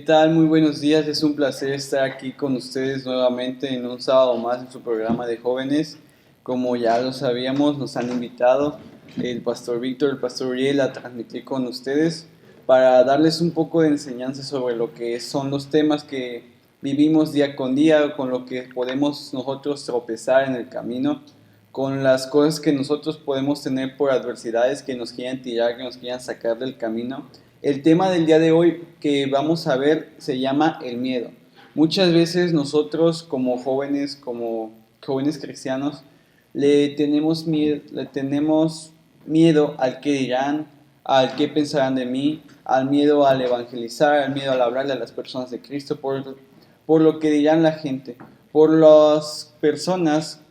tal? Muy buenos días. Es un placer estar aquí con ustedes nuevamente en un sábado más en su programa de jóvenes. Como ya lo sabíamos, nos han invitado el pastor Víctor, el pastor Uriel a transmitir con ustedes para darles un poco de enseñanza sobre lo que son los temas que vivimos día con día, con lo que podemos nosotros tropezar en el camino, con las cosas que nosotros podemos tener por adversidades que nos quieran tirar, que nos quieran sacar del camino. El tema del día de hoy que vamos a ver se llama el miedo. Muchas veces nosotros como jóvenes cristianos, le tenemos miedo al que dirán, al que pensarán de mí, al miedo al evangelizar, al miedo al hablarle a las personas de Cristo, por lo que dirán la gente, por las personas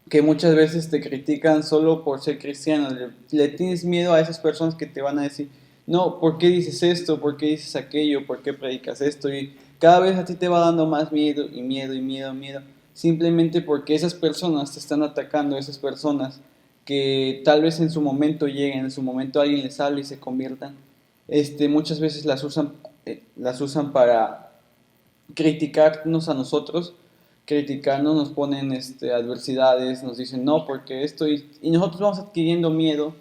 que muchas veces te critican solo por ser cristiano. Le tienes miedo a esas personas que te van a decir, no, ¿por qué dices esto? ¿Por qué dices aquello? ¿Por qué predicas esto? Y cada vez a ti te va dando más miedo y miedo y miedo y miedo, simplemente porque esas personas te están atacando, esas personas que tal vez en su momento lleguen, en su momento alguien les hable y se conviertan, muchas veces las usan para criticarnos a nosotros, criticarnos, nos ponen adversidades, nos dicen no, porque esto, y nosotros vamos adquiriendo miedo,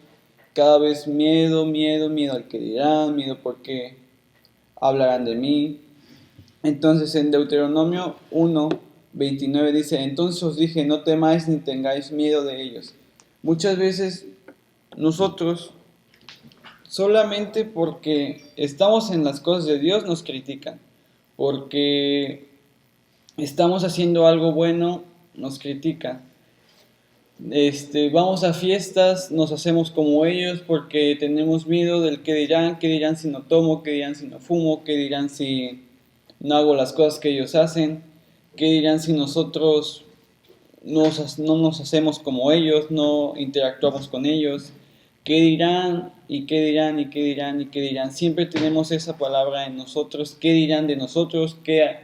cada vez miedo, miedo, miedo al que dirán, miedo porque hablarán de mí. Entonces en Deuteronomio 1:29 dice, entonces os dije, no temáis ni tengáis miedo de ellos. Muchas veces nosotros, solamente porque estamos en las cosas de Dios, nos critican, porque estamos haciendo algo bueno, nos critican. Vamos a fiestas, nos hacemos como ellos porque tenemos miedo del qué dirán si no tomo, qué dirán si no fumo, qué dirán si no hago las cosas que ellos hacen, qué dirán si nosotros no nos hacemos como ellos, no interactuamos con ellos, qué dirán y qué dirán y qué dirán y qué dirán. Siempre tenemos esa palabra en nosotros, qué dirán de nosotros, qué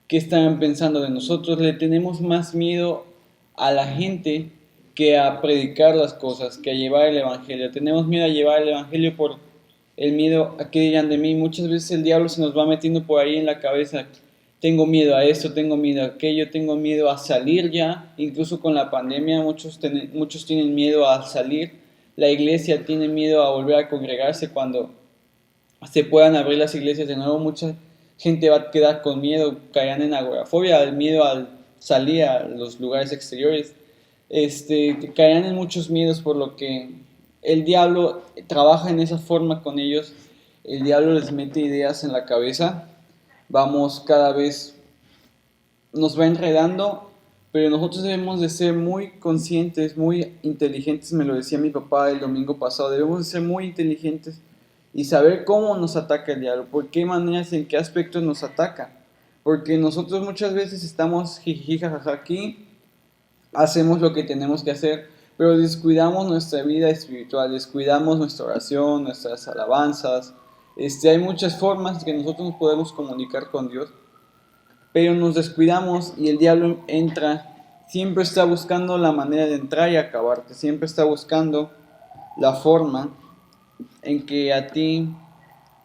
están pensando de nosotros. Le tenemos más miedo a la gente que a predicar las cosas, que a llevar el evangelio. Tenemos miedo a llevar el evangelio por el miedo a qué dirán de mí. Muchas veces el diablo se nos va metiendo por ahí en la cabeza. Tengo miedo a esto, tengo miedo a aquello, tengo miedo a salir ya. Incluso con la pandemia muchos tienen miedo a salir. La iglesia tiene miedo a volver a congregarse cuando se puedan abrir las iglesias de nuevo. Mucha gente va a quedar con miedo, caerán en agorafobia, el miedo al salir a los lugares exteriores. Caerán en muchos miedos, por lo que el diablo trabaja en esa forma con ellos. El diablo les mete ideas en la cabeza. Vamos cada vez, nos va enredando, pero nosotros debemos de ser muy conscientes, muy inteligentes. Me lo decía mi papá el domingo pasado, debemos de ser muy inteligentes y saber cómo nos ataca el diablo, por qué maneras, en qué aspectos nos ataca. Porque nosotros muchas veces estamos jiji jajaja aquí, hacemos lo que tenemos que hacer, pero descuidamos nuestra vida espiritual, descuidamos nuestra oración, nuestras alabanzas. Hay muchas formas que nosotros nos podemos comunicar con Dios, pero nos descuidamos y el diablo entra, siempre está buscando la manera de entrar y acabarte, siempre está buscando la forma en que a ti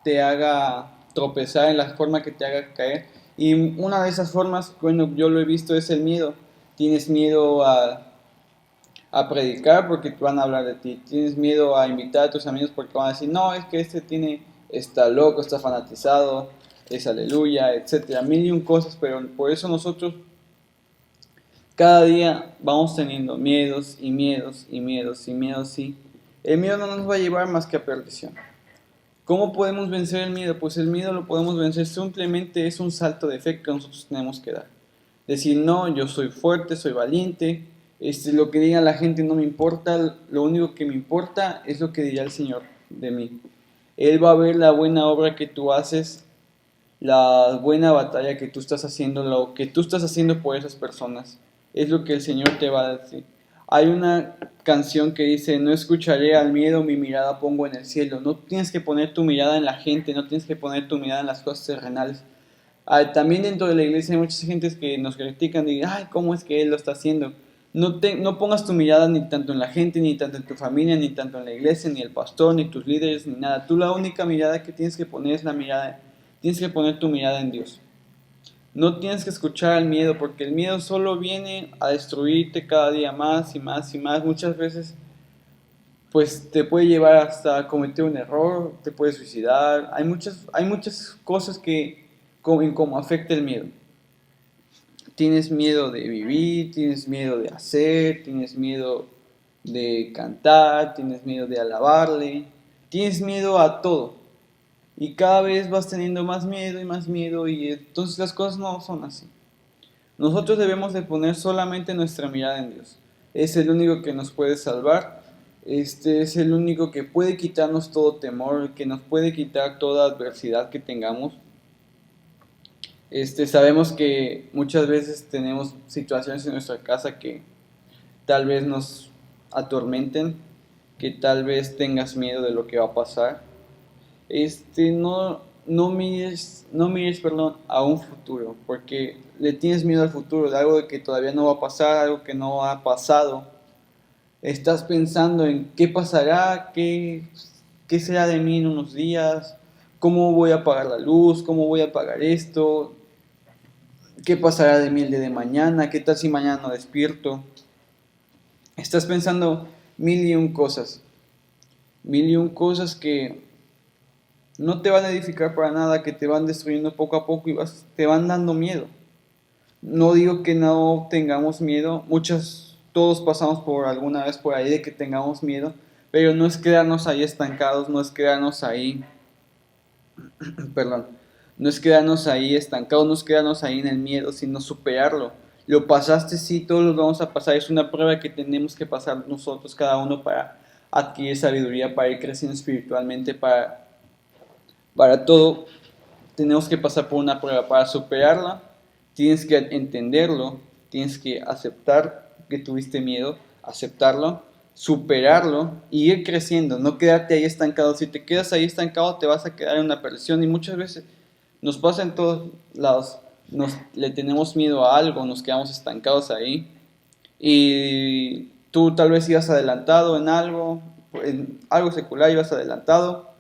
te haga tropezar, en la forma que te haga caer. Y una de esas formas, bueno, yo lo he visto, es el miedo. Tienes miedo a predicar porque te van a hablar de ti. Tienes miedo a invitar a tus amigos porque van a decir, no, es que está loco, está fanatizado, es aleluya, etcétera. Mil y un cosas, pero por eso nosotros cada día vamos teniendo miedos y miedos y miedos y miedos, y el miedo no nos va a llevar más que a perdición. ¿Cómo podemos vencer el miedo? Pues el miedo lo podemos vencer, simplemente es un salto de fe que nosotros tenemos que dar. Decir, no, yo soy fuerte, soy valiente, lo que diga la gente no me importa, lo único que me importa es lo que dirá el Señor de mí. Él va a ver la buena obra que tú haces, la buena batalla que tú estás haciendo, lo que tú estás haciendo por esas personas. Es lo que el Señor te va a decir. Hay una canción que dice, no escucharé al miedo, mi mirada pongo en el cielo. No tienes que poner tu mirada en la gente, no tienes que poner tu mirada en las cosas terrenales. También dentro de la iglesia hay muchas gentes que nos critican y dicen, ay, ¿cómo es que él lo está haciendo? No pongas tu mirada ni tanto en la gente, ni tanto en tu familia, ni tanto en la iglesia, ni el pastor, ni tus líderes, ni nada. Tú la única mirada que tienes que poner es la mirada tienes que poner tu mirada en Dios. No tienes que escuchar al miedo, porque el miedo solo viene a destruirte cada día más y más y más. Muchas veces pues te puede llevar hasta cometer un error, te puede suicidar. Hay muchas cosas que en cómo afecta el miedo. Tienes miedo de vivir, tienes miedo de hacer, tienes miedo de cantar, tienes miedo de alabarle, tienes miedo a todo. Y cada vez vas teniendo más miedo y entonces las cosas no son así. Nosotros debemos de poner solamente nuestra mirada en Dios. Es el único que nos puede salvar. Este es el único que puede quitarnos todo temor, que nos puede quitar toda adversidad que tengamos. Sabemos que muchas veces tenemos situaciones en nuestra casa que tal vez nos atormenten, que tal vez tengas miedo de lo que va a pasar. No mires, perdón, a un futuro, porque le tienes miedo al futuro, de algo de que todavía no va a pasar, algo que no ha pasado. Estás pensando en qué pasará, qué será de mí en unos días, cómo voy a pagar la luz, cómo voy a pagar esto, qué pasará de mí el día de mañana, qué tal si mañana no despierto. Estás pensando mil y un cosas que no te van a edificar para nada, que te van destruyendo poco a poco y te van dando miedo. No digo que no tengamos miedo, todos pasamos por alguna vez por ahí de que tengamos miedo, pero no es quedarnos ahí estancados, no es quedarnos ahí, perdón, no es quedarnos ahí estancados, no es quedarnos ahí en el miedo, sino superarlo. Lo pasaste, sí, todos lo vamos a pasar, es una prueba que tenemos que pasar nosotros, cada uno, para adquirir sabiduría, para ir creciendo espiritualmente, para todo tenemos que pasar por una prueba. Para superarla, tienes que entenderlo, tienes que aceptar que tuviste miedo, aceptarlo, superarlo y ir creciendo, no quedarte ahí estancado. Si te quedas ahí estancado, te vas a quedar en una perdición y muchas veces nos pasa en todos lados. Le tenemos miedo a algo, nos quedamos estancados ahí y tú tal vez ibas adelantado en algo secular ibas adelantado.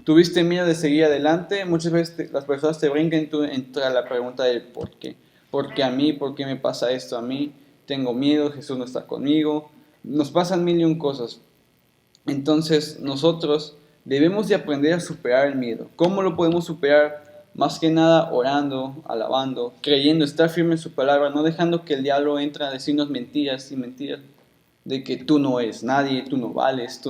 Tuviste miedo de seguir adelante. Muchas veces las personas te brincan y tú entra la pregunta del por qué. ¿Por qué a mí? ¿Por qué me pasa esto a mí? Tengo miedo, Jesús no está conmigo. Nos pasan mil y un cosas. Entonces nosotros debemos de aprender a superar el miedo. ¿Cómo lo podemos superar? Más que nada orando, alabando, creyendo, estar firme en su palabra, no dejando que el diablo entre a decirnos mentiras y mentiras de que tú no eres nadie, tú no vales,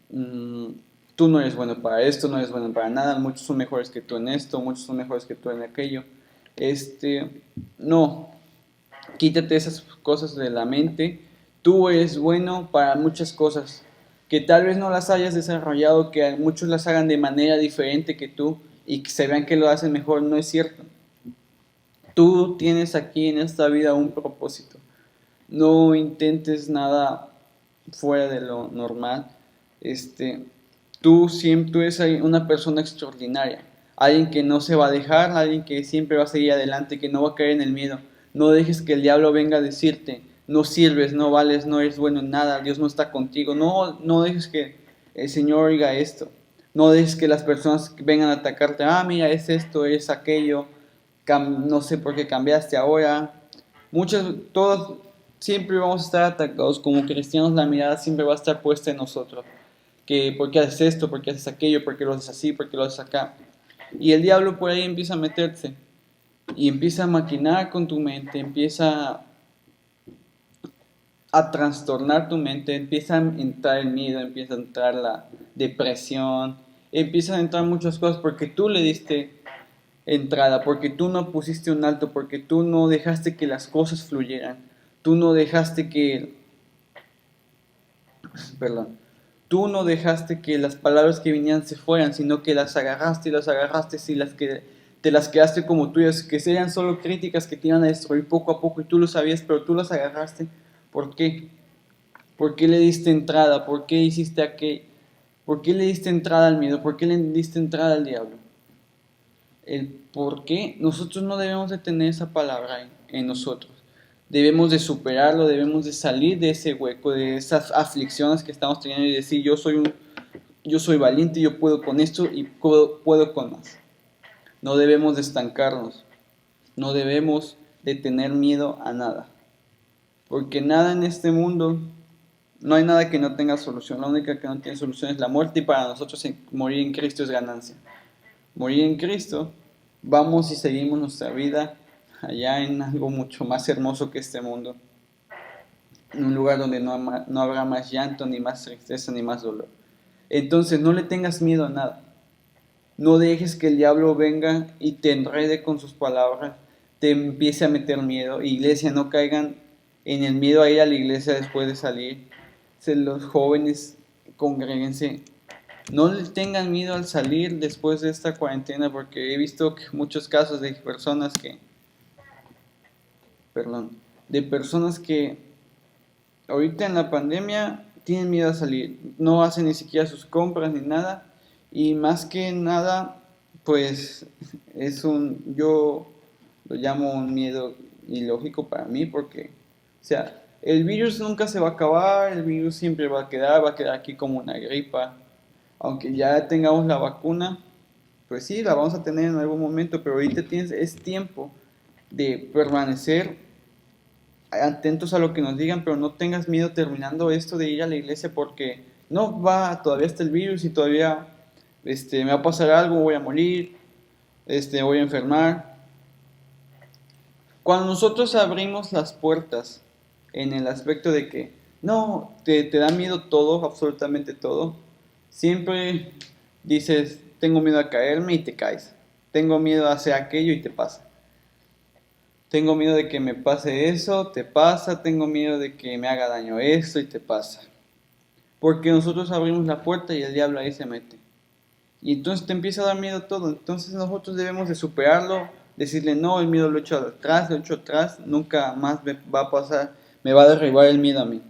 mm, tú no eres bueno para esto, no eres bueno para nada, muchos son mejores que tú en esto, muchos son mejores que tú en aquello. No, quítate esas cosas de la mente. Tú eres bueno para muchas cosas, que tal vez no las hayas desarrollado, que muchos las hagan de manera diferente que tú y que se vean que lo hacen mejor, no es cierto. Tú tienes aquí en esta vida un propósito. No intentes nada fuera de lo normal. Tú eres una persona extraordinaria, alguien que no se va a dejar, alguien que siempre va a seguir adelante, que no va a caer en el miedo. No dejes que el diablo venga a decirte, no sirves, no vales, no eres bueno en nada, Dios no está contigo. No dejes que el Señor oiga esto. No dejes que las personas vengan a atacarte, mira, es esto, es aquello, no sé por qué cambiaste ahora. Todos siempre vamos a estar atacados como cristianos, la mirada siempre va a estar puesta en nosotros. Que por qué haces esto, por qué haces aquello, por qué lo haces así, por qué lo haces acá. Y el diablo por ahí empieza a meterse y empieza a maquinar con tu mente, empieza a trastornar tu mente, empieza a entrar el miedo, empieza a entrar la depresión, empiezan a entrar muchas cosas porque tú le diste entrada, porque tú no pusiste un alto, porque tú no dejaste que las cosas fluyeran, tú no dejaste que, perdón, tú no dejaste que las palabras que vinieran se fueran, sino que las agarraste y las agarraste y te las quedaste como tuyas, que serían solo críticas que te iban a destruir poco a poco y tú lo sabías, pero tú las agarraste. ¿Por qué? ¿Por qué le diste entrada? ¿Por qué hiciste aquello? ¿Por qué le diste entrada al miedo? ¿Por qué le diste entrada al diablo? El por qué nosotros no debemos de tener esa palabra en nosotros. Debemos de superarlo, debemos de salir de ese hueco, de esas aflicciones que estamos teniendo y decir, yo soy yo soy valiente, yo puedo con esto y puedo con más. No debemos de estancarnos, no debemos de tener miedo a nada, porque nada en este mundo, no hay nada que no tenga solución, la única que no tiene solución es la muerte y para nosotros morir en Cristo es ganancia. Morir en Cristo, vamos y seguimos nuestra vida allá en algo mucho más hermoso que este mundo, en un lugar donde no habrá más llanto, ni más tristeza, ni más dolor. Entonces no le tengas miedo a nada. No dejes que el diablo venga y te enrede con sus palabras, te empiece a meter miedo. Iglesia, no caigan en el miedo a ir a la iglesia después de salir. Los jóvenes, congréguense. No le tengan miedo al salir después de esta cuarentena, porque he visto que muchos casos de personas de personas que ahorita en la pandemia tienen miedo a salir, no hacen ni siquiera sus compras ni nada, y más que nada, pues yo lo llamo un miedo ilógico para mí, porque, o sea, el virus nunca se va a acabar, el virus siempre va a quedar aquí como una gripa, aunque ya tengamos la vacuna, pues sí, la vamos a tener en algún momento, pero ahorita es tiempo de permanecer atentos a lo que nos digan, pero no tengas miedo terminando esto de ir a la iglesia porque no va, todavía está el virus y todavía me va a pasar algo, voy a morir, voy a enfermar. Cuando nosotros abrimos las puertas en el aspecto de que no, te da miedo todo, absolutamente todo, siempre dices, tengo miedo a caerme y te caes, tengo miedo a hacer aquello y te pasa. Tengo miedo de que me pase eso, te pasa. Tengo miedo de que me haga daño esto y te pasa. Porque nosotros abrimos la puerta y el diablo ahí se mete. Y entonces te empieza a dar miedo todo. Entonces nosotros debemos de superarlo, decirle no, el miedo lo he hecho atrás, nunca más me va a pasar, me va a derribar el miedo a mí.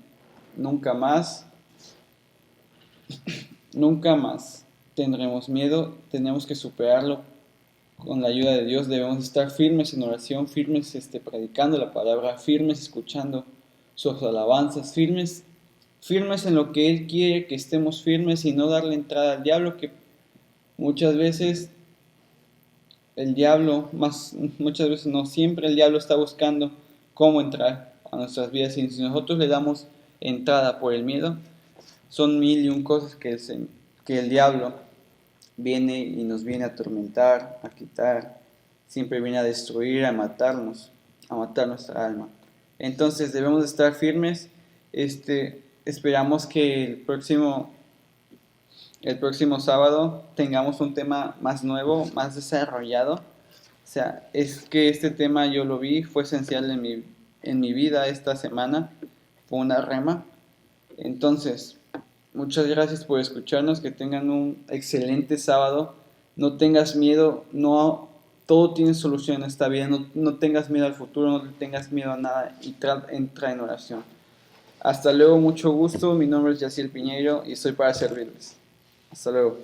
Nunca más, nunca más tendremos miedo, tenemos que superarlo con la ayuda de Dios. Debemos estar firmes en oración, firmes predicando la palabra, firmes escuchando sus alabanzas, firmes en lo que Él quiere que estemos firmes y no darle entrada al diablo, que muchas veces muchas veces no, siempre el diablo está buscando cómo entrar a nuestras vidas, y si nosotros le damos entrada por el miedo, son mil y un cosas que el diablo viene y nos viene a atormentar, a quitar, siempre viene a destruir, a matar nuestra alma. Entonces debemos estar firmes. Esperamos que el próximo sábado tengamos un tema más nuevo, más desarrollado. O sea, es que este tema yo lo vi, fue esencial en mi vida esta semana, fue una rema. Entonces, muchas gracias por escucharnos, que tengan un excelente sábado. No tengas miedo, no, todo tiene solución en esta vida. No tengas miedo al futuro, no tengas miedo a nada y entra en oración. Hasta luego, mucho gusto. Mi nombre es Yaciel Piñeiro y estoy para servirles. Hasta luego.